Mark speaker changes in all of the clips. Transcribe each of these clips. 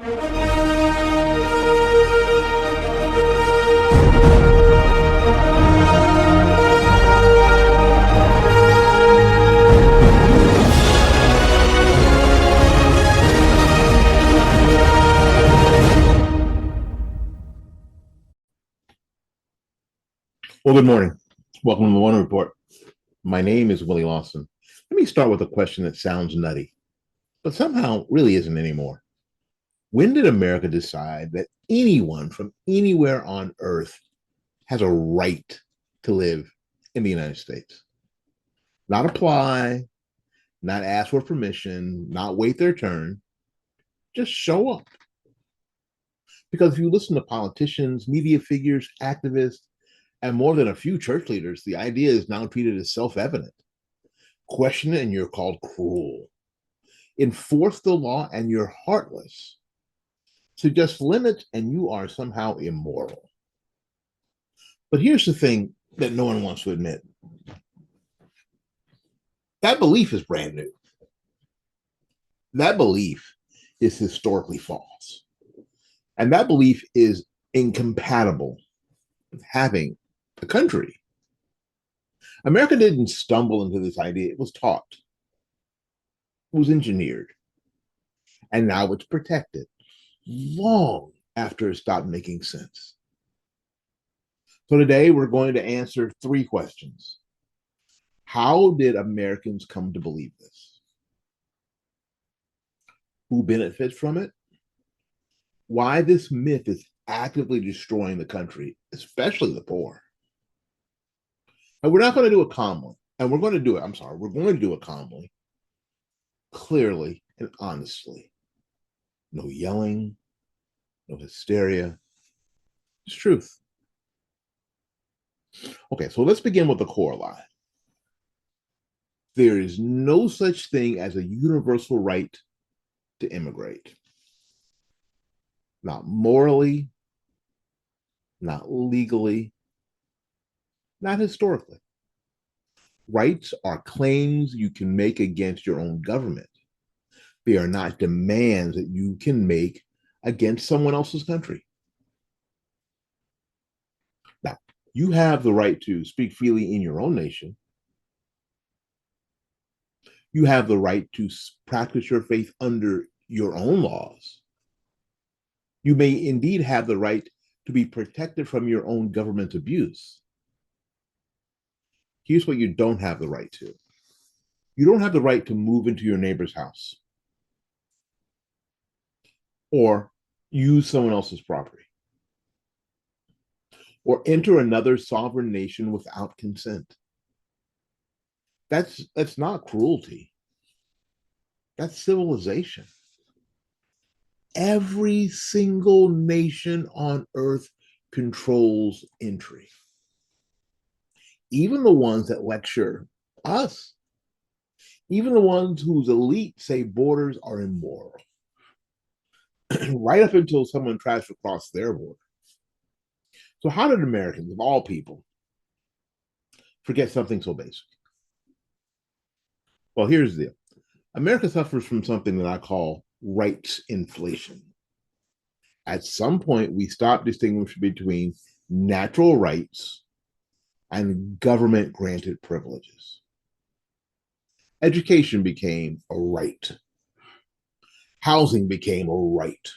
Speaker 1: Well, good morning. Welcome to the One Report. My name is Willie Lawson. Let me start with a question that sounds nutty, but somehow really isn't anymore. When did America decide that anyone from anywhere on earth has a right to live in the United States? Not apply, not ask for permission, not wait their turn, just show up. Because if you listen to politicians, media figures, activists, and more than a few church leaders, the idea is now treated as self-evident. Question it and you're called cruel. Enforce the law and you're heartless. Suggest limits and you are somehow immoral. But here's the thing that no one wants to admit. That belief is brand new. That belief is historically false. And that belief is incompatible with having a country. America didn't stumble into this idea, it was taught. It was engineered. And now it's protected long after it stopped making sense. So today we're going to answer three questions. How did Americans come to believe this? Who benefits from it? Why this myth is actively destroying the country, especially the poor. And we're not going to do it calmly. And we're going to do it calmly, clearly, and honestly. No yelling, no hysteria. It's truth. Okay, so let's begin with the core lie. There is no such thing as a universal right to immigrate. Not morally, not legally, not historically. Rights are claims you can make against your own government. They are not demands that you can make against someone else's country. Now, you have the right to speak freely in your own nation. You have the right to practice your faith under your own laws. You may indeed have the right to be protected from your own government abuse. Here's what you don't have the right to. You don't have the right to move into your neighbor's house or use someone else's property or enter another sovereign nation without consent. That's not cruelty. That's civilization. Every single nation on earth controls entry. Even the ones that lecture us, even the ones whose elite say borders are immoral, right up until someone tries to cross their border. So how did Americans, of all people, forget something so basic? Well, here's the deal. America suffers from something that I call rights inflation. At some point, we stopped distinguishing between natural rights and government granted privileges. Education became a right. Housing became a right.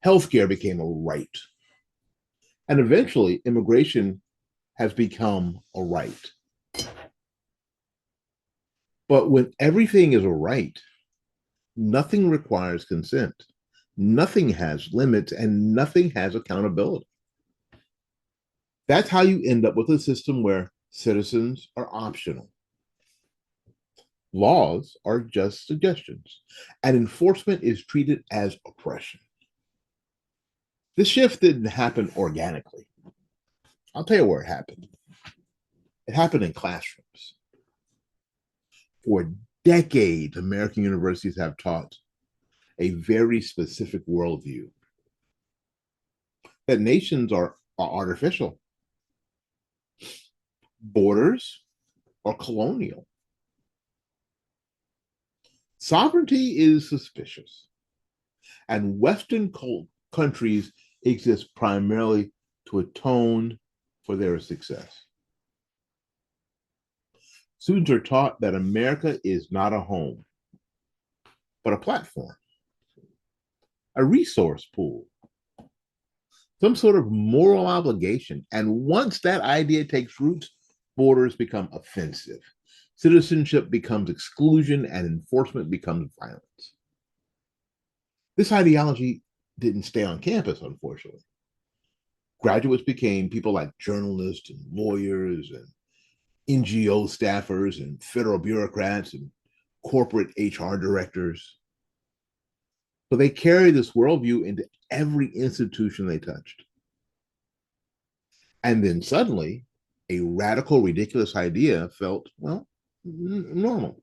Speaker 1: Healthcare became a right. And eventually, immigration has become a right. But when everything is a right, nothing requires consent. Nothing has limits and nothing has accountability. That's how you end up with a system where citizens are optional. Laws are just suggestions, and enforcement is treated as oppression. This shift didn't happen organically. I'll tell you where it happened. It happened in classrooms. For decades, American universities have taught a very specific worldview that nations are artificial, borders are colonial, sovereignty is suspicious, And Western countries exist primarily to atone for their success. Students are taught that America is not a home, but a platform, a resource pool, some sort of moral obligation. And once that idea takes roots, borders become offensive. Citizenship becomes exclusion and enforcement becomes violence. This ideology didn't stay on campus, unfortunately. Graduates became people like journalists and lawyers and NGO staffers and federal bureaucrats and corporate HR directors. So they carried this worldview into every institution they touched. And then suddenly, a radical, ridiculous idea felt, well, normal.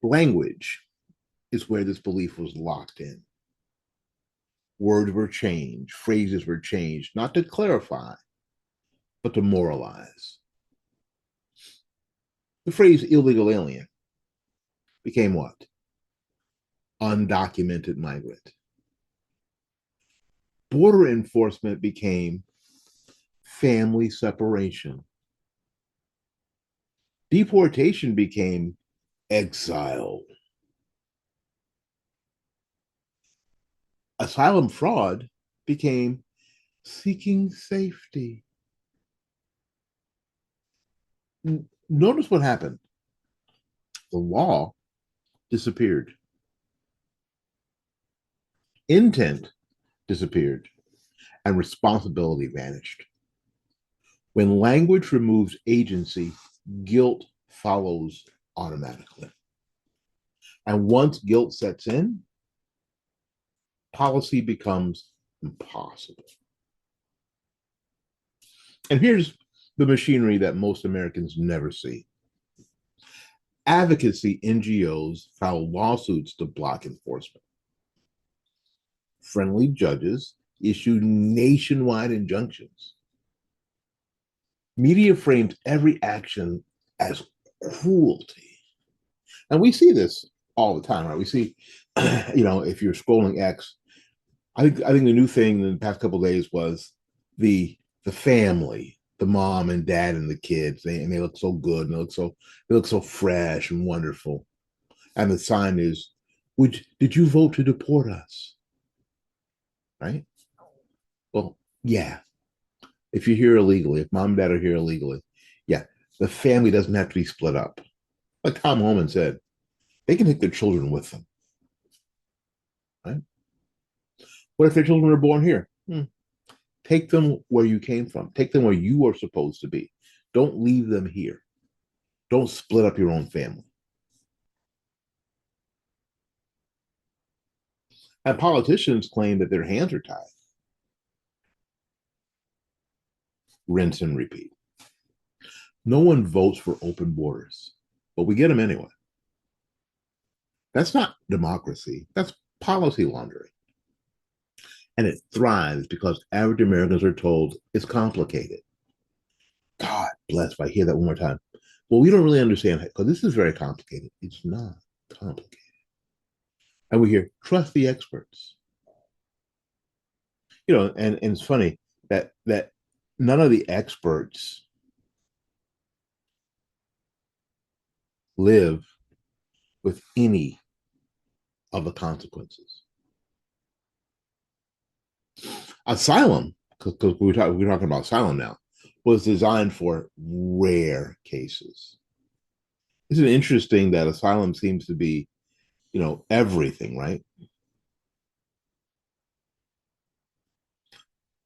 Speaker 1: Language is where this belief was locked in. Words were changed, phrases were changed, not to clarify, but to moralize. The phrase illegal alien became what? Undocumented migrant. Border enforcement became family separation. Deportation became exile. Asylum fraud became seeking safety. Notice what happened. The law disappeared. Intent disappeared, and responsibility vanished. When language removes agency, guilt follows automatically. And once guilt sets in, policy becomes impossible. And here's the machinery that most Americans never see. Advocacy NGOs file lawsuits to block enforcement. Friendly judges issue nationwide injunctions. Media frames every action as cruelty. And we see this all the time, right? We see, if you're scrolling X, I think the new thing in the past couple of days was the family, the mom and dad and the kids. They look so good and they look so fresh and wonderful. And the sign is, did you vote to deport us? Right? Well, yeah. If you're here illegally, if mom and dad are here illegally, yeah, the family doesn't have to be split up. Like Tom Homan said, they can take their children with them. Right? What if their children are born here? Take them where you came from. Take them where you are supposed to be. Don't leave them here. Don't split up your own family. And politicians claim that their hands are tied. Rinse and repeat. No one votes for open borders, but we get them anyway. That's not democracy. That's policy laundering. And it thrives because average Americans are told it's complicated. God bless if I hear that one more time. Well, we don't really understand it because this is very complicated. It's not complicated. And we hear, trust the experts. And it's funny that none of the experts live with any of the consequences. Asylum, because we're talking about asylum now, was designed for rare cases. Isn't it interesting that asylum seems to be, everything, right?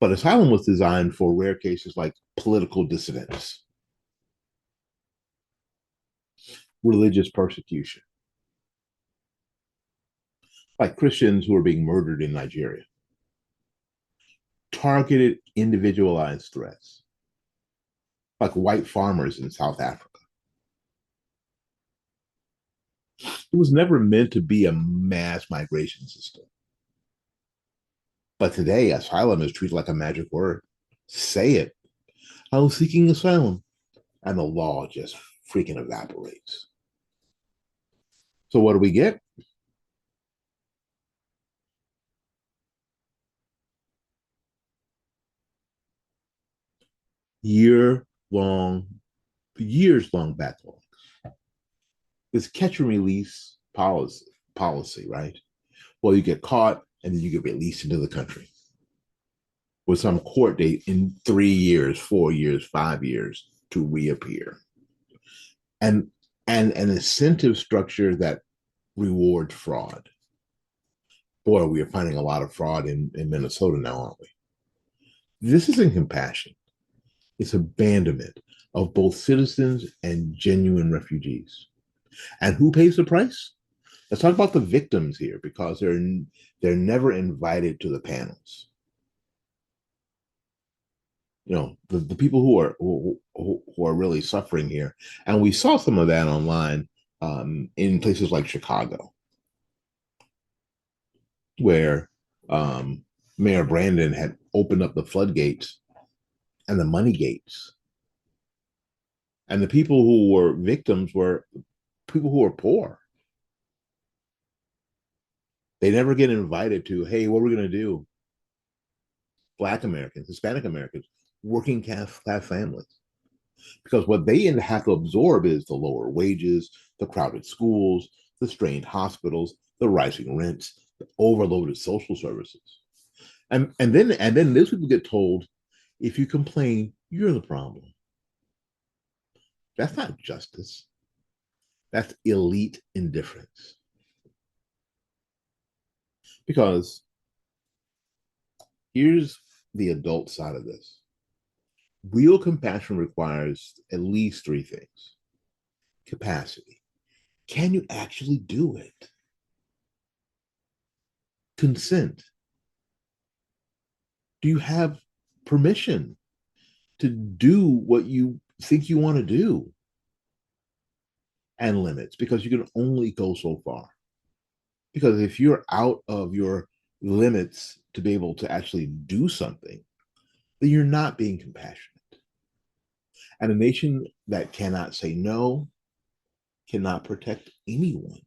Speaker 1: But asylum was designed for rare cases like political dissidents, religious persecution, like Christians who are being murdered in Nigeria, targeted individualized threats, like white farmers in South Africa. It was never meant to be a mass migration system. But today, asylum is treated like a magic word. Say it. I was seeking asylum. And the law just freaking evaporates. So what do we get? Year long, years long backlog. This catch and release policy, right? Well, you get caught and then you get released into the country with some court date in 3 years, 4 years, 5 years to reappear. And an incentive structure that rewards fraud. Boy, we are finding a lot of fraud in Minnesota now, aren't we? This isn't compassion. It's abandonment of both citizens and genuine refugees. And who pays the price? Let's talk about the victims here because they're never invited to the panels. You know, the people who are really suffering here, and we saw some of that online in places like Chicago, where Mayor Brandon had opened up the floodgates and the money gates, and the people who were victims were people who were poor. They never get invited to, hey, what we're going to do? Black Americans, Hispanic Americans, working class families. Because what they have to absorb is the lower wages, the crowded schools, the strained hospitals, the rising rents, the overloaded social services. And then those people get told, if you complain, you're the problem. That's not justice. That's elite indifference. Because here's the adult side of this. Real compassion requires at least three things. Capacity. Can you actually do it? Consent. Do you have permission to do what you think you want to do? And limits, because you can only go so far. Because if you're out of your limits to be able to actually do something, then you're not being compassionate. And a nation that cannot say no cannot protect anyone.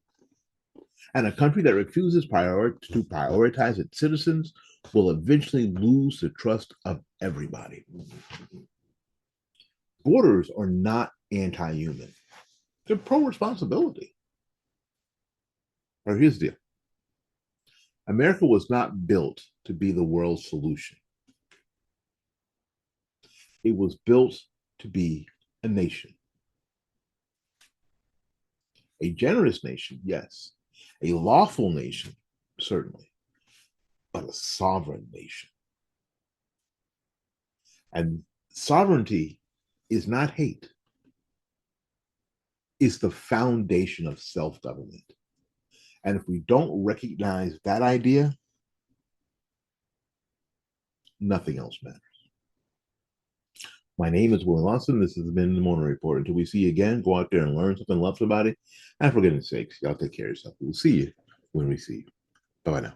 Speaker 1: And a country that refuses to prioritize its citizens will eventually lose the trust of everybody. Borders are not anti-human. They're pro-responsibility. Or here's the deal. America was not built to be the world's solution. It was built to be a nation. A generous nation, yes. A lawful nation, certainly. But a sovereign nation. And sovereignty is not hate. It's the foundation of self-government. And if we don't recognize that idea, nothing else matters. My name is Willie Lawson. This has been the Morning Report. Until we see you again, go out there and learn something, love somebody. And for goodness sakes, y'all take care of yourself. We'll see you when we see you. Bye-bye now.